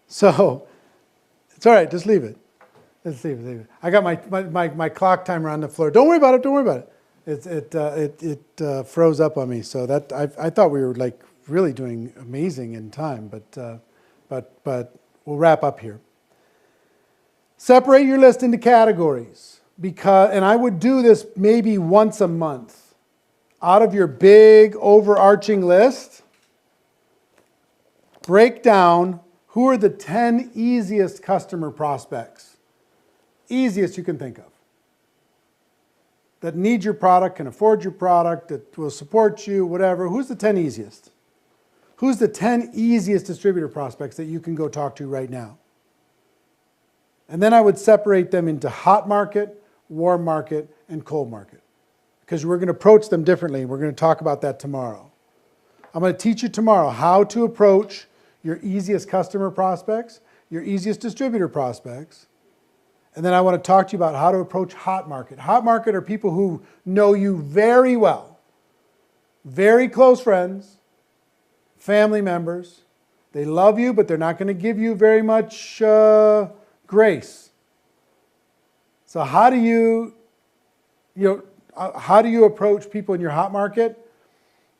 So it's all right, just leave it. Let's leave it. I got my clock timer on the floor. Don't worry about it. Don't worry about it. It froze up on me. So that I thought we were like really doing amazing in time, but we'll wrap up here. Separate your list into categories and I would do this maybe once a month. Out of your big overarching list, break down who are the 10 easiest customer prospects, easiest you can think of, that need your product, can afford your product, that will support you, whatever. Who's the 10 easiest? Who's the 10 easiest distributor prospects that you can go talk to right now? And then I would separate them into hot market, warm market, and cold market, because we're going to approach them differently. We're going to talk about that tomorrow. I'm going to teach you tomorrow how to approach your easiest customer prospects, your easiest distributor prospects, and then I want to talk to you about how to approach hot market. Hot market are people who know you very well, very close friends, family members. They love you, but they're not going to give you very much grace. So how do you approach people in your hot market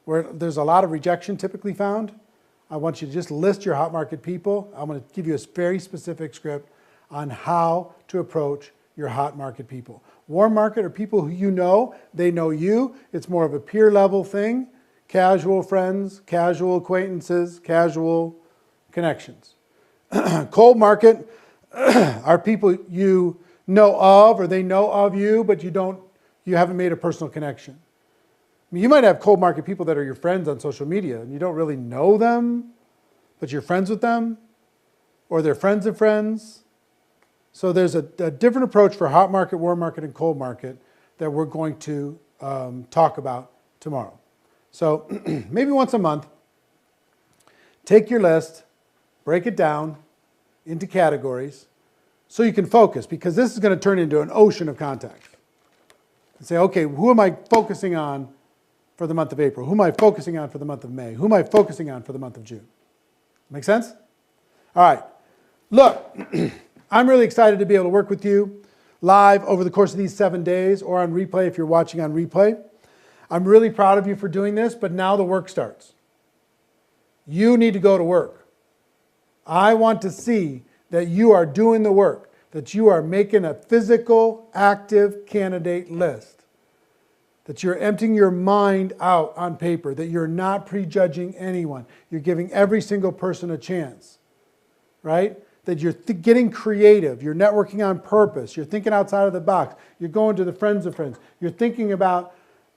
where there's a lot of rejection typically found? I want you to just list your hot market people. I'm going to give you a very specific script on how to approach your hot market people. Warm market are people who you know, they know you. It's more of a peer level thing. Casual friends, casual acquaintances, casual connections. Cold market are people you know of or they know of you, but you haven't made a personal connection. I mean, you might have cold market people that are your friends on social media and you don't really know them, but you're friends with them, or they're friends of friends. So there's a different approach for hot market, warm market, and cold market that we're going to talk about tomorrow. So maybe once a month, take your list, break it down into categories so you can focus, because this is going to turn into an ocean of contacts. And say, okay, who am I focusing on for the month of April? Who am I focusing on for the month of May? Who am I focusing on for the month of June? Make sense? All right. Look, I'm really excited to be able to work with you live over the course of these 7 days, or on replay if you're watching on replay. I'm really proud of you for doing this, but now the work starts. You need to go to work. I want to see that you are doing the work, that you are making a physical, active candidate list, that you're emptying your mind out on paper, that you're not prejudging anyone. You're giving every single person a chance, right? That you're getting creative, you're networking on purpose, you're thinking outside of the box, you're going to the friends of friends, you're thinking about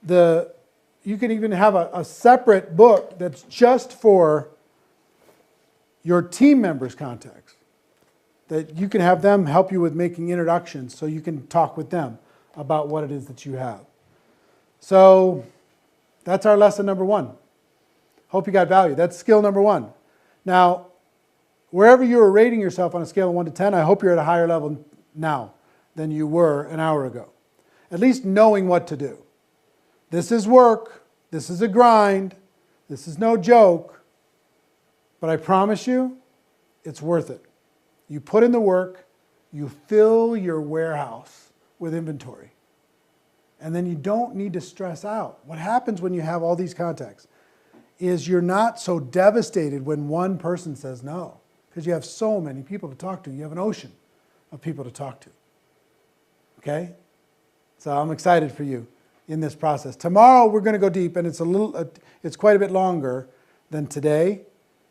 you can even have a separate book that's just for your team members' contacts, that you can have them help you with making introductions so you can talk with them about what it is that you have. So that's our lesson number 1. Hope you got value. That's skill number 1. Now, wherever you are rating yourself on a scale of 1 to 10, I hope you're at a higher level now than you were an hour ago. At least knowing what to do. This is work. This is a grind. This is no joke. But I promise you, it's worth it. You put in the work, you fill your warehouse with inventory. And then you don't need to stress out. What happens when you have all these contacts is you're not so devastated when one person says no, because you have so many people to talk to. You have an ocean of people to talk to. Okay? So I'm excited for you in this process. Tomorrow we're going to go deep, and it's quite a bit longer than today.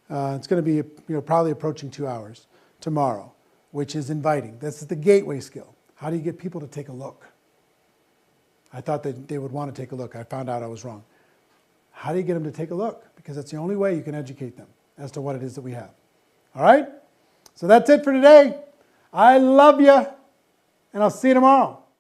It's going to be probably approaching 2 hours tomorrow, which is inviting. This is the gateway skill. How do you get people to take a look? I thought that they would want to take a look. I found out I was wrong. How do you get them to take a look? Because that's the only way you can educate them as to what it is that we have. All right? So that's it for today. I love you, and I'll see you tomorrow.